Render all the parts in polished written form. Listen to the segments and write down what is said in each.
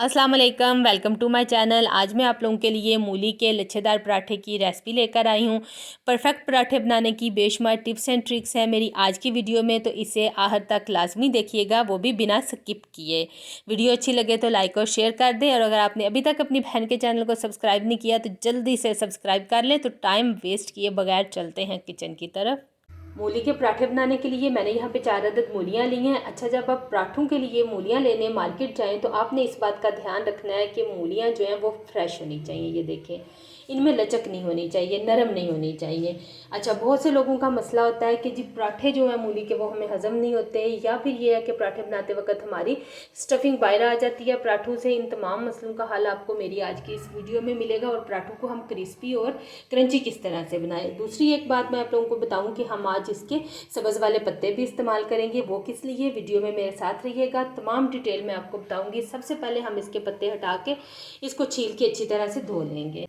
अस्सलाम वालेकुम, welcome to my channel. आज मैं आप लोगों के लिए मूली के लच्छेदार पराठे की रेसिपी लेकर आई हूँ। परफेक्ट पराठे बनाने की बेशुमार टिप्स एंड ट्रिक्स हैं मेरी आज की वीडियो में, तो इसे आखिर तक लाजमी देखिएगा, वो भी बिना स्किप किए। वीडियो अच्छी लगे तो लाइक और शेयर कर दें, और अगर आपने अभी तक अपनी बहन के चैनल को सब्सक्राइब नहीं किया तो जल्दी से सब्सक्राइब कर लें। तो टाइम वेस्ट किए बगैर चलते हैं किचन की तरफ। मूली के पराठे बनाने के लिए मैंने यहाँ पे 4 अदद मूलियाँ ली हैं। अच्छा, जब आप पराठों के लिए मूलियाँ लेने मार्केट जाएं तो आपने इस बात का ध्यान रखना है कि मूलियाँ जो हैं वो फ्रेश होनी चाहिए। ये देखें, इनमें लचक नहीं होनी चाहिए, नरम नहीं होनी चाहिए। अच्छा, बहुत से लोगों का मसला होता है कि जी पराठे जो है मूली के वो हमें हज़म नहीं होते, या फिर ये है कि पराठे बनाते वक्त हमारी स्टफिंग बाहर आ जाती है पराठों से। इन तमाम मसलों का हल आपको मेरी आज की इस वीडियो में मिलेगा, और पराठों को हम क्रिस्पी और क्रंची किस तरह से बनाएं। दूसरी एक बात मैं आप लोगों को बताऊं कि हम आज इसके सब्ज़ वाले पत्ते भी इस्तेमाल करेंगे, वो किस लिए, वीडियो में मेरे साथ रहिएगा, तमाम डिटेल में आपको बताऊंगी। सबसे पहले हम इसके पत्ते हटा के इसको छील के अच्छी तरह से धो लेंगे।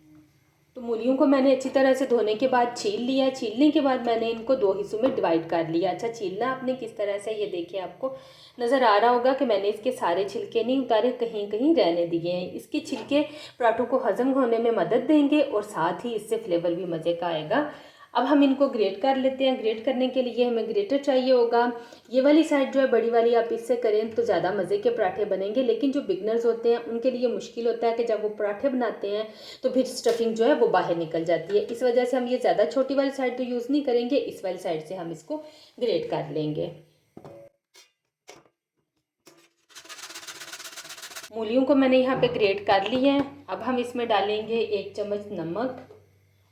तो मूलियों को मैंने अच्छी तरह से धोने के बाद छील लिया। छीलने के बाद मैंने इनको 2 हिस्सों में डिवाइड कर लिया। अच्छा, छीलना आपने किस तरह से, ये देखिए आपको नज़र आ रहा होगा कि मैंने इसके सारे छिलके नहीं उतारे, कहीं कहीं रहने दिए हैं। इसके छिलके पराठों को हज़म होने में मदद देंगे और साथ ही इससे फ्लेवर भी मज़े का आएगा। अब हम इनको ग्रेट कर लेते हैं। ग्रेट करने के लिए हमें ग्रेटर चाहिए होगा। ये वाली साइड जो है बड़ी वाली, आप इससे करें तो ज़्यादा मज़े के पराठे बनेंगे, लेकिन जो बिगनर्स होते हैं उनके लिए मुश्किल होता है कि जब वो पराठे बनाते हैं तो फिर स्टफिंग जो है वो बाहर निकल जाती है। इस वजह से हम ये ज़्यादा छोटी वाली साइड तो यूज़ नहीं करेंगे, इस वाली साइड से हम इसको ग्रेट कर लेंगे। मूलियों को मैंने यहाँ पे ग्रेट कर ली है। अब हम इसमें डालेंगे 1 चम्मच नमक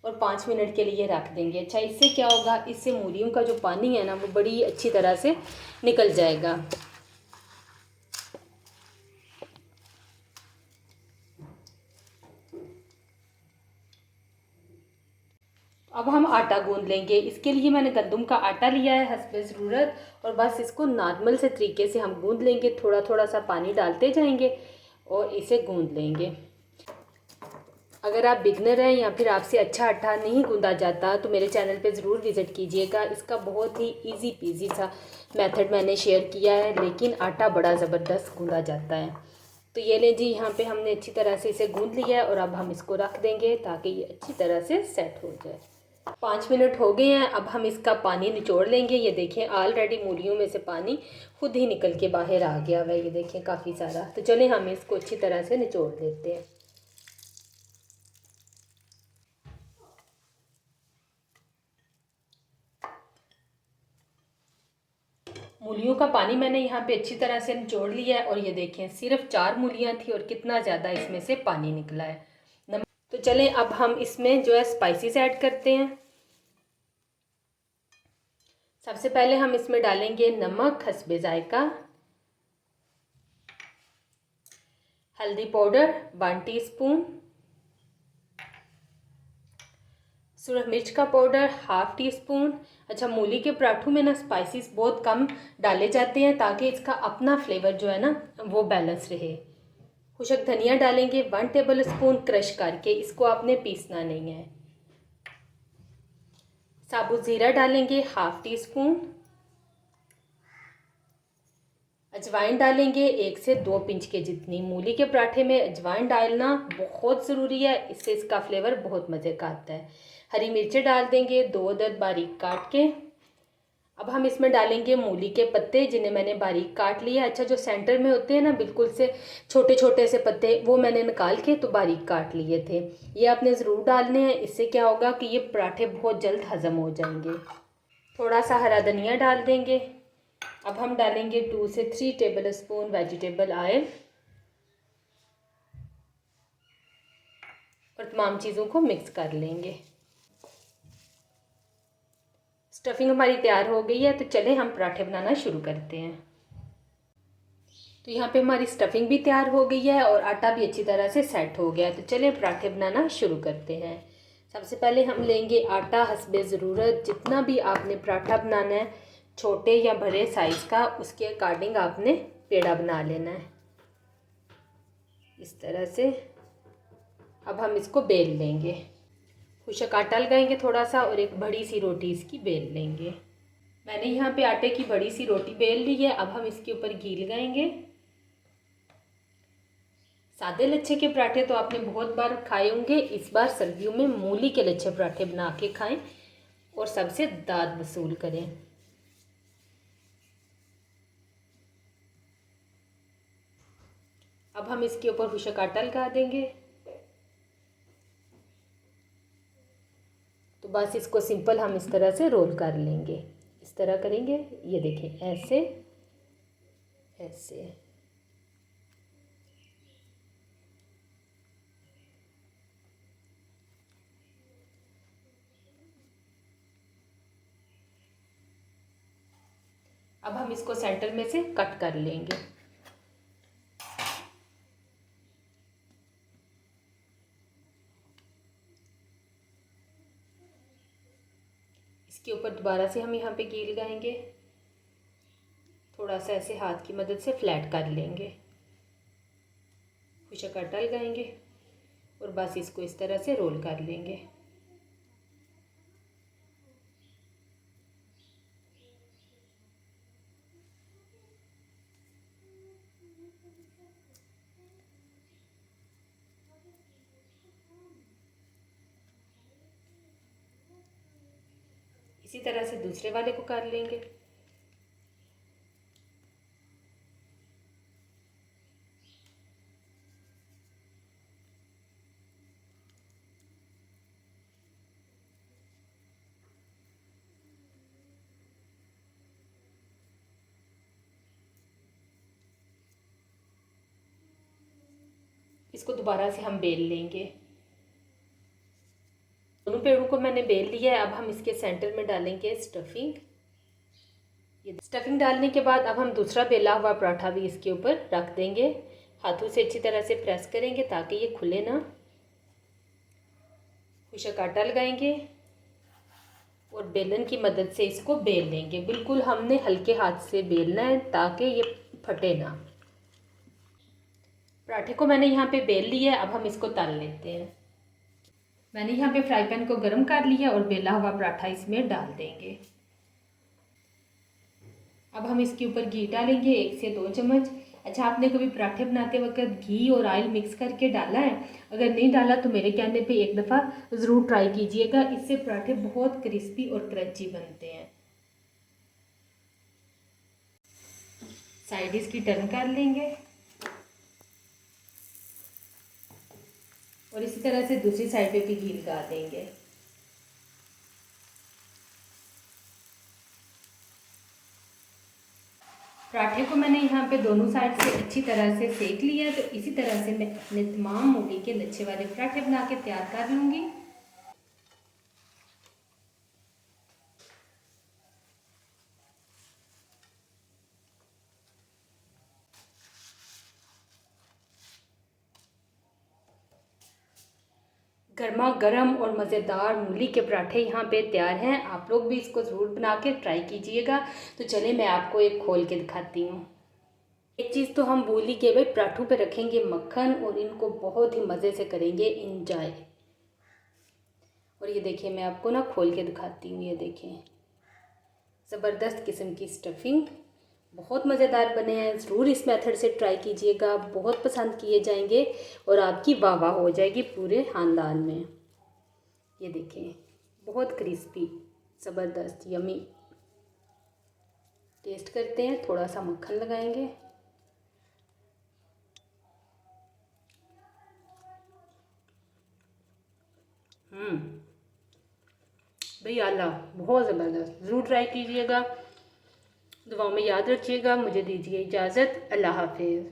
और 5 मिनट के लिए रख देंगे। अच्छा, इससे क्या होगा, इससे मूलियों का जो पानी है ना वो बड़ी अच्छी तरह से निकल जाएगा। अब हम आटा गूंद लेंगे। इसके लिए मैंने गंदम का आटा लिया है हस्बे ज़रूरत, और बस इसको नॉर्मल से तरीके से हम गूंद लेंगे। थोड़ा थोड़ा सा पानी डालते जाएंगे और इसे गूंद लेंगे। अगर आप बिगनर हैं या फिर आपसे अच्छा आटा नहीं गूंदा जाता तो मेरे चैनल पे ज़रूर विज़िट कीजिएगा। इसका बहुत ही इजी पीजी सा मेथड मैंने शेयर किया है, लेकिन आटा बड़ा ज़बरदस्त गूंदा जाता है। तो ये लें जी, यहाँ पे हमने अच्छी तरह से इसे गूंद लिया है, और अब हम इसको रख देंगे ताकि ये अच्छी तरह से सेट हो जाए। 5 मिनट हो गए हैं। अब हम इसका पानी निचोड़ लेंगे। ये देखें, ऑलरेडी मूलियों में से पानी खुद ही निकल के बाहर आ गया हुआ है, ये देखें काफ़ी सारा। तो चलें हम इसको अच्छी तरह से निचोड़ लेते हैं। मूलियों का पानी मैंने यहाँ पे अच्छी तरह से निचोड़ लिया है, और ये देखें सिर्फ 4 मूलियाँ थी और कितना ज़्यादा इसमें से पानी निकला है। तो चलें अब हम इसमें जो है स्पाइसेस ऐड करते हैं। सबसे पहले हम इसमें डालेंगे नमक हस्बे जायका, हल्दी पाउडर 1 टीस्पून, सुरख मिर्च का पाउडर 1/2 टीस्पून। अच्छा, मूली के पराठों में ना स्पाइसेस बहुत कम डाले जाते हैं ताकि इसका अपना फ्लेवर जो है ना वो बैलेंस रहे। खुशक धनिया डालेंगे 1 टेबल स्पून क्रश करके, इसको आपने पीसना नहीं है। साबुत ज़ीरा डालेंगे 1/2 टीस्पून। अजवाइन डालेंगे 1 से 2 पिंच के जितनी। मूली के पराठे में अजवाइन डालना बहुत ज़रूरी है, इससे इसका फ्लेवर बहुत मज़े का आता है। हरी मिर्चें डाल देंगे 2 अदद बारीक काट के। अब हम इसमें डालेंगे मूली के पत्ते, जिन्हें मैंने बारीक काट लिया। अच्छा, जो सेंटर में होते हैं ना बिल्कुल से छोटे छोटे से पत्ते, वो मैंने निकाल के तो बारीक काट लिए थे। ये आपने ज़रूर डालने हैं, इससे क्या होगा कि ये पराठे बहुत जल्द हज़म हो जाएंगे। थोड़ा सा हरा धनिया डाल देंगे। अब हम डालेंगे 2 से 3 टेबल स्पून वेजिटेबल ऑयल, और तमाम चीज़ों को मिक्स कर लेंगे। स्टफिंग हमारी तैयार हो गई है, तो चलें हम पराठे बनाना शुरू करते हैं। तो यहाँ पे हमारी स्टफिंग भी तैयार हो गई है और आटा भी अच्छी तरह से सेट हो गया है, तो चलें पराठे बनाना शुरू करते हैं। सबसे पहले हम लेंगे आटा हस्बे ज़रूरत। जितना भी आपने पराठा बनाना है, छोटे या बड़े साइज़ का, उसके अकॉर्डिंग आपने पेड़ा बना लेना है इस तरह से। अब हम इसको बेल लेंगे। खुशक आटा लगाएंगे थोड़ा सा, और एक बड़ी सी रोटी इसकी बेल लेंगे। मैंने यहाँ पे आटे की बड़ी सी रोटी बेल ली है। अब हम इसके ऊपर घी लगाएंगे। सादे लच्छे के पराठे तो आपने बहुत बार खाए होंगे। इस बार सर्दियों में मूली के लच्छे पराठे बना के खाएं और सबसे दाद वसूल करें। अब हम इसके ऊपर खुशक आटा लगा देंगे। तो बस इसको सिंपल हम इस तरह से रोल कर लेंगे। इस तरह करेंगे, ये देखें, ऐसे ऐसे। अब हम इसको सेंटर में से कट कर लेंगे। इसके ऊपर दोबारा से हम यहाँ पे घी लगाएंगे। थोड़ा सा ऐसे हाथ की मदद से फ्लैट कर लेंगे। खुशक आटा लगाएंगे और बस इसको इस तरह से रोल कर लेंगे। इसी तरह से दूसरे वाले को कर लेंगे। इसको दोबारा से हम बेल लेंगे। दोनों पेड़ों को मैंने बेल लिया है। अब हम इसके सेंटर में डालेंगे स्टफिंग। ये स्टफिंग डालने के बाद अब हम दूसरा बेला हुआ पराठा भी इसके ऊपर रख देंगे। हाथों से अच्छी तरह से प्रेस करेंगे ताकि ये खुले ना। खुशक आटा लगाएंगे और बेलन की मदद से इसको बेल लेंगे। बिल्कुल हमने हल्के हाथ से बेलना है ताकि ये फटे ना। पराठे को मैंने यहाँ पे बेल लिया है। अब हम इसको तल लेते हैं। मैंने यहाँ पे फ्राई पैन को गर्म कर लिया और बेला हुआ पराठा इसमें डाल देंगे। अब हम इसके ऊपर घी डालेंगे 1 से 2 चम्मच। अच्छा, आपने कभी पराठे बनाते वक्त घी और ऑयल मिक्स करके डाला है? अगर नहीं डाला तो मेरे कहने पे एक दफ़ा ज़रूर ट्राई कीजिएगा। इससे पराठे बहुत क्रिस्पी और क्रंची बनते हैं। साइड इसकी टर्न कर लेंगे और इसी तरह से दूसरी साइड पे भी घी लगा देंगे। पराठे को मैंने यहाँ पे दोनों साइड से अच्छी तरह से सेक लिया। तो इसी तरह से मैं अपने तमाम मूली के लच्छे वाले पराठे बना के तैयार कर लूँगी। गर्मा गर्म और मज़ेदार मूली के पराठे यहाँ पे तैयार हैं। आप लोग भी इसको ज़रूर बना के ट्राई कीजिएगा। तो चलिए मैं आपको एक खोल के दिखाती हूँ। एक चीज़ तो हम भूल ही गए भाई, पराठों पे रखेंगे मक्खन और इनको बहुत ही मज़े से करेंगे इंजॉय। और ये देखिए, मैं आपको ना खोल के दिखाती हूँ। ये देखें, ज़बरदस्त किस्म की स्टफिंग, बहुत मज़ेदार बने हैं। ज़रूर इस मेथड से ट्राई कीजिएगा, बहुत पसंद किए जाएंगे और आपकी वाह वाह हो जाएगी पूरे ख़ानदान में। ये देखें, बहुत क्रिस्पी, ज़बरदस्त, यमी। टेस्ट करते हैं, थोड़ा सा मक्खन लगाएंगे। भैया आला, बहुत ज़बरदस्त। ज़रूर ट्राई कीजिएगा। दुआओं में याद रखिएगा। मुझे दीजिए इजाज़त। अल्लाह हाफिज़।